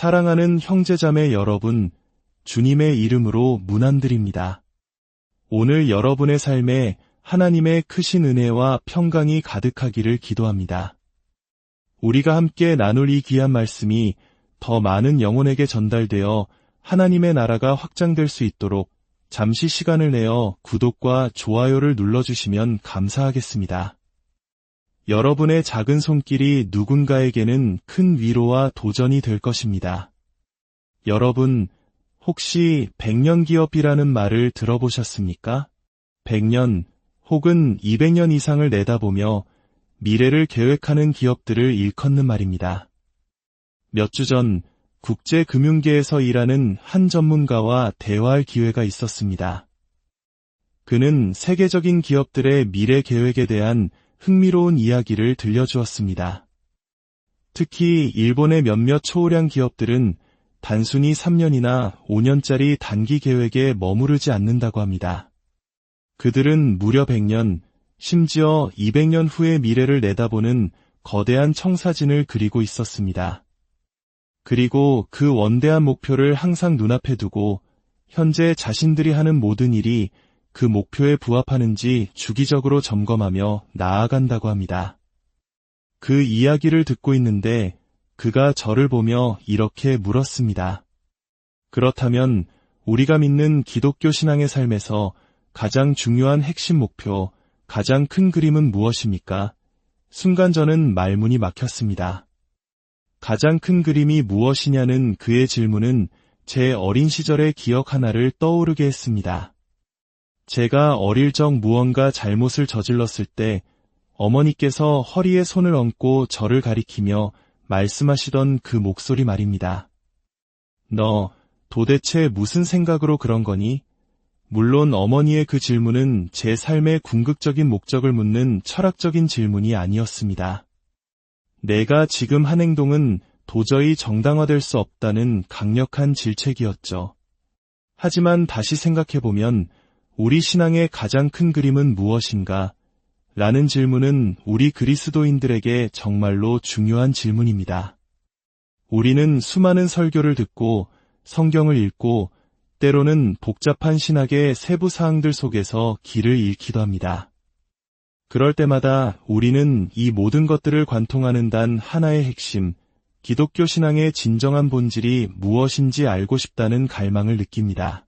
사랑하는 형제자매 여러분, 주님의 이름으로 문안드립니다. 오늘 여러분의 삶에 하나님의 크신 은혜와 평강이 가득하기를 기도합니다. 우리가 함께 나눌 이 귀한 말씀이 더 많은 영혼에게 전달되어 하나님의 나라가 확장될 수 있도록 잠시 시간을 내어 구독과 좋아요를 눌러주시면 감사하겠습니다. 여러분의 작은 손길이 누군가에게는 큰 위로와 도전이 될 것입니다. 여러분, 혹시 100년 기업이라는 말을 들어보셨습니까? 100년 혹은 200년 이상을 내다보며 미래를 계획하는 기업들을 일컫는 말입니다. 몇 주 전 국제금융계에서 일하는 한 전문가와 대화할 기회가 있었습니다. 그는 세계적인 기업들의 미래 계획에 대한 흥미로운 이야기를 들려주었습니다. 특히 일본의 몇몇 초우량 기업들은 단순히 3년이나 5년짜리 단기 계획에 머무르지 않는다고 합니다. 그들은 무려 100년, 심지어 200년 후의 미래를 내다보는 거대한 청사진을 그리고 있었습니다. 그리고 그 원대한 목표를 항상 눈앞에 두고 현재 자신들이 하는 모든 일이 그 목표에 부합하는지 주기적으로 점검하며 나아간다고 합니다. 그 이야기를 듣고 있는데 그가 저를 보며 이렇게 물었습니다. 그렇다면 우리가 믿는 기독교 신앙의 삶에서 가장 중요한 핵심 목표, 가장 큰 그림은 무엇입니까? 순간 저는 말문이 막혔습니다. 가장 큰 그림이 무엇이냐는 그의 질문은 제 어린 시절의 기억 하나를 떠오르게 했습니다. 제가 어릴 적 무언가 잘못을 저질렀을 때 어머니께서 허리에 손을 얹고 저를 가리키며 말씀하시던 그 목소리 말입니다. 너 도대체 무슨 생각으로 그런 거니? 물론 어머니의 그 질문은 제 삶의 궁극적인 목적을 묻는 철학적인 질문이 아니었습니다. 내가 지금 한 행동은 도저히 정당화될 수 없다는 강력한 질책이었죠. 하지만 다시 생각해보면 우리 신앙의 가장 큰 그림은 무엇인가? 라는 질문은 우리 그리스도인들에게 정말로 중요한 질문입니다. 우리는 수많은 설교를 듣고 성경을 읽고 때로는 복잡한 신학의 세부 사항들 속에서 길을 잃기도 합니다. 그럴 때마다 우리는 이 모든 것들을 관통하는 단 하나의 핵심, 기독교 신앙의 진정한 본질이 무엇인지 알고 싶다는 갈망을 느낍니다.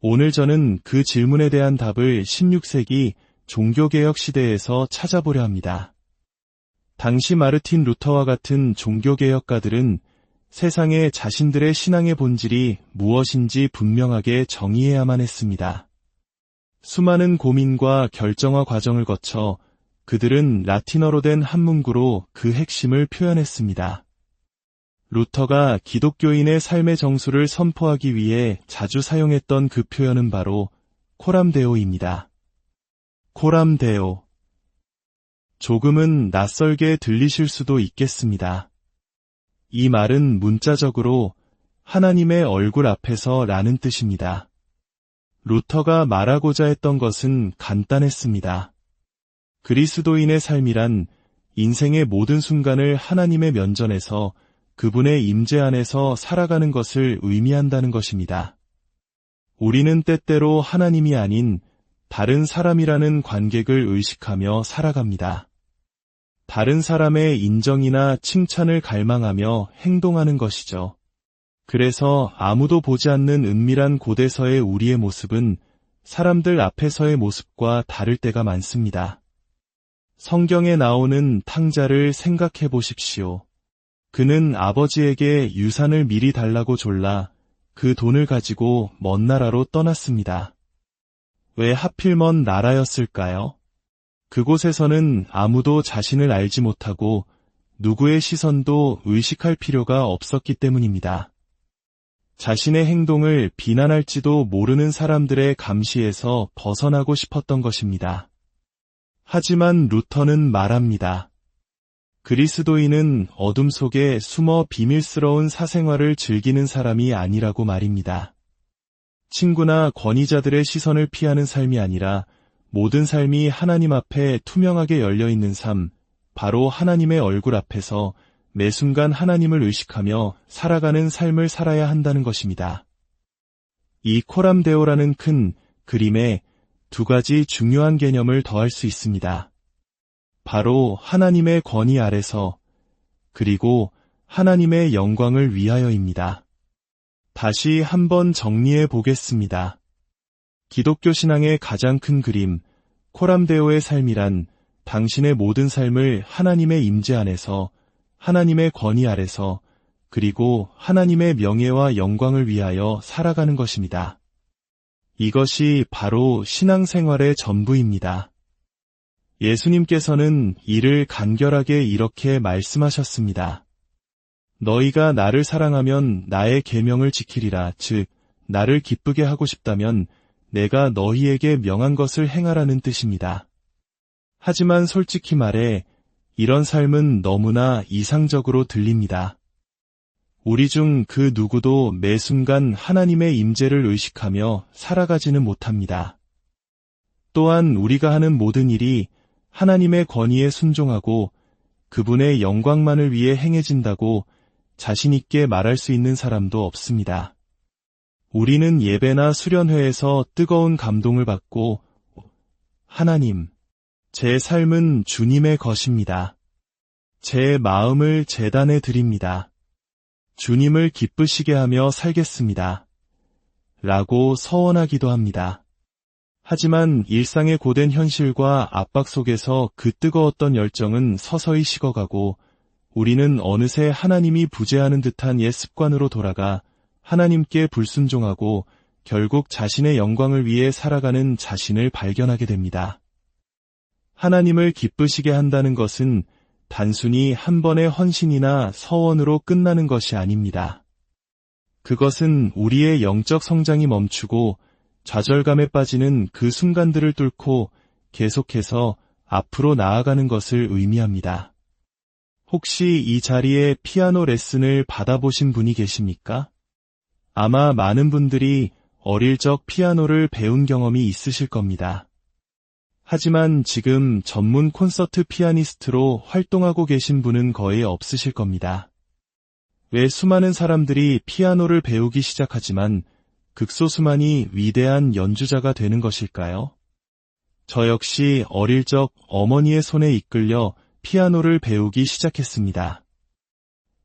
오늘 저는 그 질문에 대한 답을 16세기 종교개혁 시대에서 찾아보려 합니다. 당시 마르틴 루터와 같은 종교개혁가들은 세상에 자신들의 신앙의 본질이 무엇인지 분명하게 정의해야만 했습니다. 수많은 고민과 결정화 과정을 거쳐 그들은 라틴어로 된 한문구로 그 핵심을 표현했습니다. 루터가 기독교인의 삶의 정수를 선포하기 위해 자주 사용했던 그 표현은 바로 코람데오입니다. 코람데오. 조금은 낯설게 들리실 수도 있겠습니다. 이 말은 문자적으로 하나님의 얼굴 앞에서 라는 뜻입니다. 루터가 말하고자 했던 것은 간단했습니다. 그리스도인의 삶이란 인생의 모든 순간을 하나님의 면전에서 그분의 임재 안에서 살아가는 것을 의미한다는 것입니다. 우리는 때때로 하나님이 아닌 다른 사람이라는 관객을 의식하며 살아갑니다. 다른 사람의 인정이나 칭찬을 갈망하며 행동하는 것이죠. 그래서 아무도 보지 않는 은밀한 곳에서의 우리의 모습은 사람들 앞에서의 모습과 다를 때가 많습니다. 성경에 나오는 탕자를 생각해 보십시오. 그는 아버지에게 유산을 미리 달라고 졸라 그 돈을 가지고 먼 나라로 떠났습니다. 왜 하필 먼 나라였을까요? 그곳에서는 아무도 자신을 알지 못하고 누구의 시선도 의식할 필요가 없었기 때문입니다. 자신의 행동을 비난할지도 모르는 사람들의 감시에서 벗어나고 싶었던 것입니다. 하지만 루터는 말합니다. 그리스도인은 어둠 속에 숨어 비밀스러운 사생활을 즐기는 사람이 아니라고 말입니다. 친구나 권위자들의 시선을 피하는 삶이 아니라 모든 삶이 하나님 앞에 투명하게 열려있는 삶, 바로 하나님의 얼굴 앞에서 매 순간 하나님을 의식하며 살아가는 삶을 살아야 한다는 것입니다. 이 코람데오라는 큰 그림에 두 가지 중요한 개념을 더할 수 있습니다. 바로 하나님의 권위 아래서 그리고 하나님의 영광을 위하여입니다. 다시 한번 정리해 보겠습니다. 기독교 신앙의 가장 큰 그림, 코람데오의 삶이란 당신의 모든 삶을 하나님의 임재 안에서, 하나님의 권위 아래서, 그리고 하나님의 명예와 영광을 위하여 살아가는 것입니다. 이것이 바로 신앙생활의 전부입니다. 예수님께서는 이를 간결하게 이렇게 말씀하셨습니다. 너희가 나를 사랑하면 나의 계명을 지키리라. 즉, 나를 기쁘게 하고 싶다면 내가 너희에게 명한 것을 행하라는 뜻입니다. 하지만 솔직히 말해 이런 삶은 너무나 이상적으로 들립니다. 우리 중 그 누구도 매 순간 하나님의 임재를 의식하며 살아가지는 못합니다. 또한 우리가 하는 모든 일이 하나님의 권위에 순종하고 그분의 영광만을 위해 행해진다고 자신 있게 말할 수 있는 사람도 없습니다. 우리는 예배나 수련회에서 뜨거운 감동을 받고 하나님, 제 삶은 주님의 것입니다. 제 마음을 제단에 드립니다. 주님을 기쁘시게 하며 살겠습니다. 라고 서원하기도 합니다. 하지만 일상의 고된 현실과 압박 속에서 그 뜨거웠던 열정은 서서히 식어가고 우리는 어느새 하나님이 부재하는 듯한 옛 습관으로 돌아가 하나님께 불순종하고 결국 자신의 영광을 위해 살아가는 자신을 발견하게 됩니다. 하나님을 기쁘시게 한다는 것은 단순히 한 번의 헌신이나 서원으로 끝나는 것이 아닙니다. 그것은 우리의 영적 성장이 멈추고 좌절감에 빠지는 그 순간들을 뚫고 계속해서 앞으로 나아가는 것을 의미합니다. 혹시 이 자리에 피아노 레슨을 받아보신 분이 계십니까? 아마 많은 분들이 어릴 적 피아노를 배운 경험이 있으실 겁니다. 하지만 지금 전문 콘서트 피아니스트로 활동하고 계신 분은 거의 없으실 겁니다. 왜 수많은 사람들이 피아노를 배우기 시작하지만 극소수만이 위대한 연주자가 되는 것일까요? 저 역시 어릴 적 어머니의 손에 이끌려 피아노를 배우기 시작했습니다.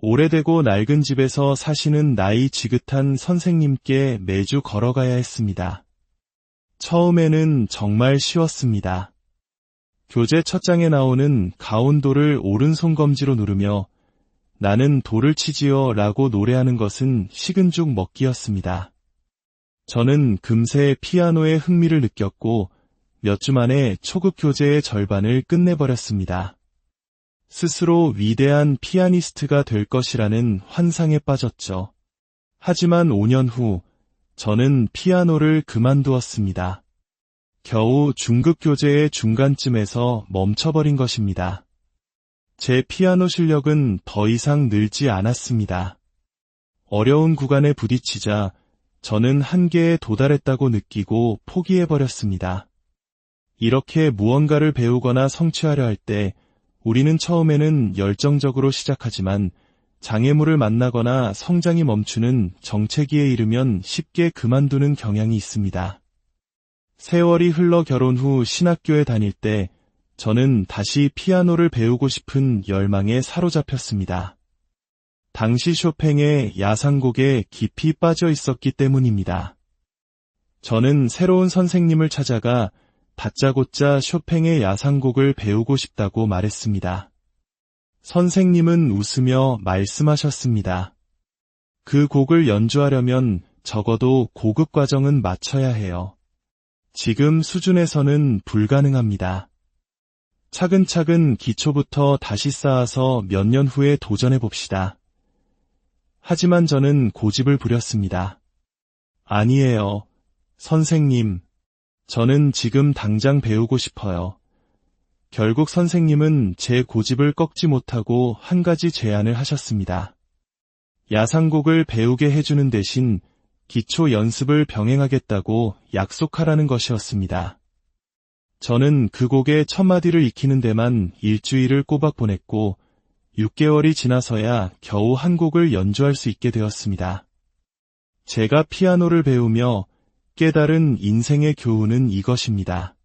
오래되고 낡은 집에서 사시는 나이 지긋한 선생님께 매주 걸어가야 했습니다. 처음에는 정말 쉬웠습니다. 교재 첫 장에 나오는 가온도를 오른손 검지로 누르며 나는 도를 치지요 라고 노래하는 것은 식은 죽 먹기였습니다. 저는 금세 피아노에 흥미를 느꼈고 몇 주 만에 초급 교재의 절반을 끝내버렸습니다. 스스로 위대한 피아니스트가 될 것이라는 환상에 빠졌죠. 하지만 5년 후 저는 피아노를 그만두었습니다. 겨우 중급 교재의 중간쯤에서 멈춰버린 것입니다. 제 피아노 실력은 더 이상 늘지 않았습니다. 어려운 구간에 부딪히자 저는 한계에 도달했다고 느끼고 포기해버렸습니다. 이렇게 무언가를 배우거나 성취하려 할 때 우리는 처음에는 열정적으로 시작하지만 장애물을 만나거나 성장이 멈추는 정체기에 이르면 쉽게 그만두는 경향이 있습니다. 세월이 흘러 결혼 후 신학교에 다닐 때 저는 다시 피아노를 배우고 싶은 열망에 사로잡혔습니다. 당시 쇼팽의 야상곡에 깊이 빠져 있었기 때문입니다. 저는 새로운 선생님을 찾아가 다짜고짜 쇼팽의 야상곡을 배우고 싶다고 말했습니다. 선생님은 웃으며 말씀하셨습니다. 그 곡을 연주하려면 적어도 고급 과정은 마쳐야 해요. 지금 수준에서는 불가능합니다. 차근차근 기초부터 다시 쌓아서 몇 년 후에 도전해 봅시다. 하지만 저는 고집을 부렸습니다. 아니에요, 선생님. 저는 지금 당장 배우고 싶어요. 결국 선생님은 제 고집을 꺾지 못하고 한 가지 제안을 하셨습니다. 야상곡을 배우게 해주는 대신 기초 연습을 병행하겠다고 약속하라는 것이었습니다. 저는 그 곡의 첫 마디를 익히는 데만 일주일을 꼬박 보냈고 6개월이 지나서야 겨우 한 곡을 연주할 수 있게 되었습니다. 제가 피아노를 배우며 깨달은 인생의 교훈은 이것입니다.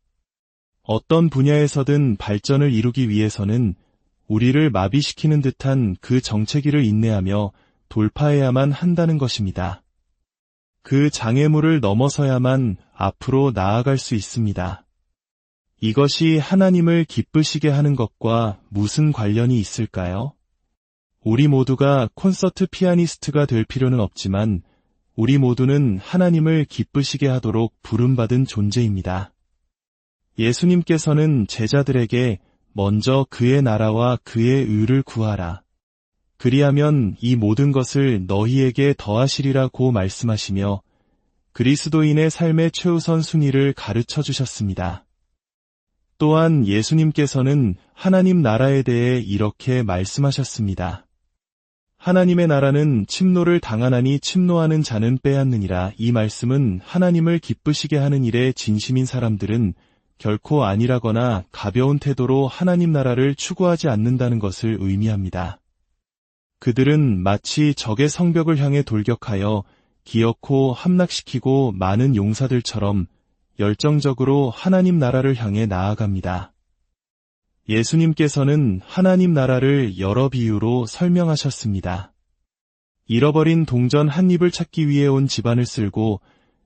어떤 분야에서든 발전을 이루기 위해서는 우리를 마비시키는 듯한 그 정체기를 인내하며 돌파해야만 한다는 것입니다. 그 장애물을 넘어서야만 앞으로 나아갈 수 있습니다. 이것이 하나님을 기쁘시게 하는 것과 무슨 관련이 있을까요? 우리 모두가 콘서트 피아니스트가 될 필요는 없지만 우리 모두는 하나님을 기쁘시게 하도록 부름받은 존재입니다. 예수님께서는 제자들에게 먼저 그의 나라와 그의 의를 구하라. 그리하면 이 모든 것을 너희에게 더하시리라고 말씀하시며 그리스도인의 삶의 최우선 순위를 가르쳐 주셨습니다. 또한 예수님께서는 하나님 나라에 대해 이렇게 말씀하셨습니다. 하나님의 나라는 침노를 당하나니 침노하는 자는 빼앗느니라. 이 말씀은 하나님을 기쁘시게 하는 일에 진심인 사람들은 결코 안일하거나 가벼운 태도로 하나님 나라를 추구하지 않는다는 것을 의미합니다. 그들은 마치 적의 성벽을 향해 돌격하여 기어코 함락시키고 많은 용사들처럼 열정적으로 하나님 나라를 향해 나아갑니다. 예수님께서는 하나님 나라를 여러 비유로 설명하셨습니다. 잃어버린 동전 한 입을 찾기 위해 온 집안을 쓸고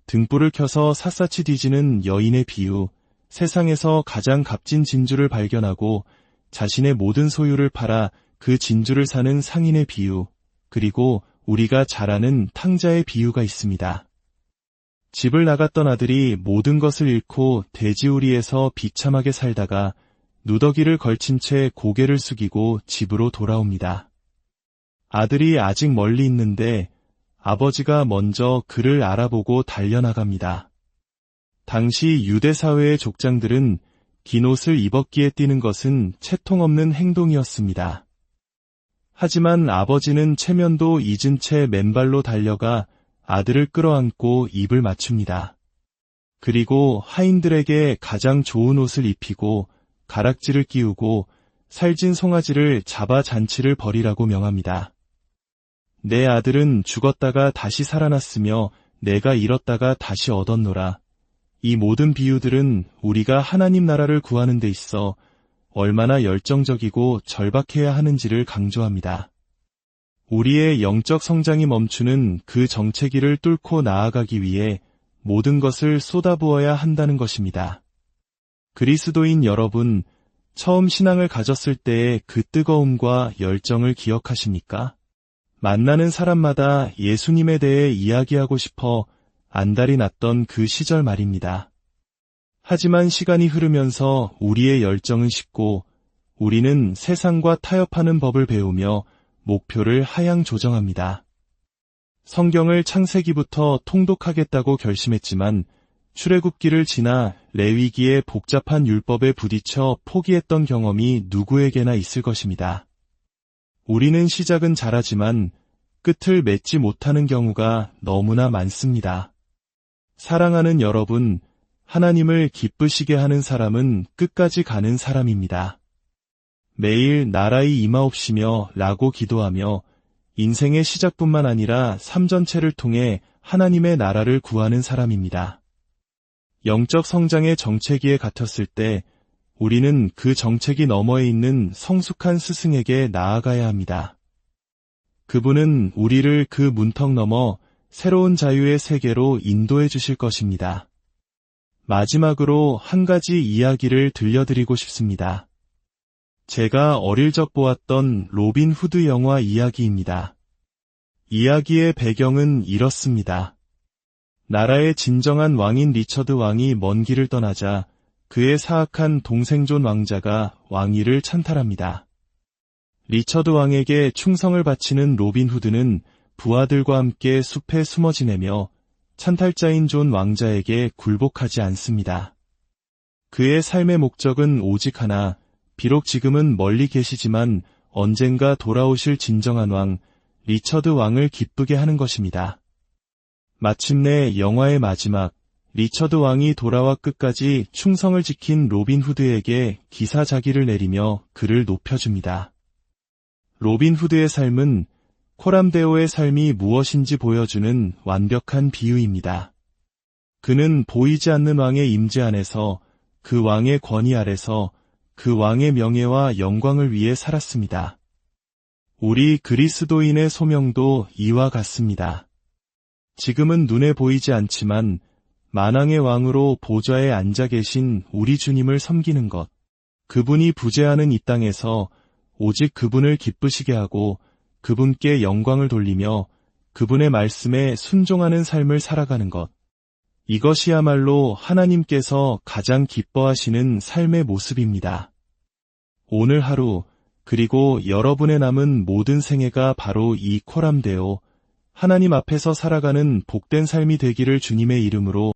등불을 켜서 샅샅이 뒤지는 여인의 비유, 세상에서 가장 값진 진주를 발견하고 자신의 모든 소유를 팔아 그 진주를 사는 상인의 비유, 그리고 우리가 잘 아는 탕자의 비유가 있습니다. 집을 나갔던 아들이 모든 것을 잃고 돼지우리에서 비참하게 살다가 누더기를 걸친 채 고개를 숙이고 집으로 돌아옵니다. 아들이 아직 멀리 있는데 아버지가 먼저 그를 알아보고 달려나갑니다. 당시 유대 사회의 족장들은 긴 옷을 입었기에 뛰는 것은 채통 없는 행동이었습니다. 하지만 아버지는 체면도 잊은 채 맨발로 달려가 아들을 끌어안고 입을 맞춥니다. 그리고 하인들에게 가장 좋은 옷을 입히고 가락지를 끼우고 살찐 송아지를 잡아 잔치를 벌이라고 명합니다. 내 아들은 죽었다가 다시 살아났으며 내가 잃었다가 다시 얻었노라. 이 모든 비유들은 우리가 하나님 나라를 구하는 데 있어 얼마나 열정적이고 절박해야 하는지를 강조합니다. 우리의 영적 성장이 멈추는 그 정체기를 뚫고 나아가기 위해 모든 것을 쏟아부어야 한다는 것입니다. 그리스도인 여러분, 처음 신앙을 가졌을 때의 그 뜨거움과 열정을 기억하십니까? 만나는 사람마다 예수님에 대해 이야기하고 싶어 안달이 났던 그 시절 말입니다. 하지만 시간이 흐르면서 우리의 열정은 식고 우리는 세상과 타협하는 법을 배우며 목표를 하향 조정합니다. 성경을 창세기부터 통독하겠다고 결심했지만 출애굽기를 지나 레위기의 복잡한 율법에 부딪혀 포기했던 경험이 누구에게나 있을 것입니다. 우리는 시작은 잘하지만 끝을 맺지 못하는 경우가 너무나 많습니다. 사랑하는 여러분, 하나님을 기쁘시게 하는 사람은 끝까지 가는 사람입니다. 매일 나라의 임하옵시며 라고 기도하며 인생의 시작뿐만 아니라 삶 전체를 통해 하나님의 나라를 구하는 사람입니다. 영적 성장의 정체기에 갇혔을 때 우리는 그 정체기 너머에 있는 성숙한 스승에게 나아가야 합니다. 그분은 우리를 그 문턱 넘어 새로운 자유의 세계로 인도해 주실 것입니다. 마지막으로 한 가지 이야기를 들려드리고 싶습니다. 제가 어릴 적 보았던 로빈 후드 영화 이야기입니다. 이야기의 배경은 이렇습니다. 나라의 진정한 왕인 리처드 왕이 먼 길을 떠나자 그의 사악한 동생 존 왕자가 왕위를 찬탈합니다. 리처드 왕에게 충성을 바치는 로빈 후드는 부하들과 함께 숲에 숨어 지내며 찬탈자인 존 왕자에게 굴복하지 않습니다. 그의 삶의 목적은 오직 하나, 비록 지금은 멀리 계시지만 언젠가 돌아오실 진정한 왕, 리처드 왕을 기쁘게 하는 것입니다. 마침내 영화의 마지막, 리처드 왕이 돌아와 끝까지 충성을 지킨 로빈 후드에게 기사자기를 내리며 그를 높여줍니다. 로빈 후드의 삶은 코람데오의 삶이 무엇인지 보여주는 완벽한 비유입니다. 그는 보이지 않는 왕의 임재 안에서 그 왕의 권위 아래서 그 왕의 명예와 영광을 위해 살았습니다. 우리 그리스도인의 소명도 이와 같습니다. 지금은 눈에 보이지 않지만 만왕의 왕으로 보좌에 앉아 계신 우리 주님을 섬기는 것, 그분이 부재하는 이 땅에서 오직 그분을 기쁘시게 하고 그분께 영광을 돌리며 그분의 말씀에 순종하는 삶을 살아가는 것, 이것이야말로 하나님께서 가장 기뻐하시는 삶의 모습입니다. 오늘 하루, 그리고 여러분의 남은 모든 생애가 바로 이 코람데오, 하나님 앞에서 살아가는 복된 삶이 되기를 주님의 이름으로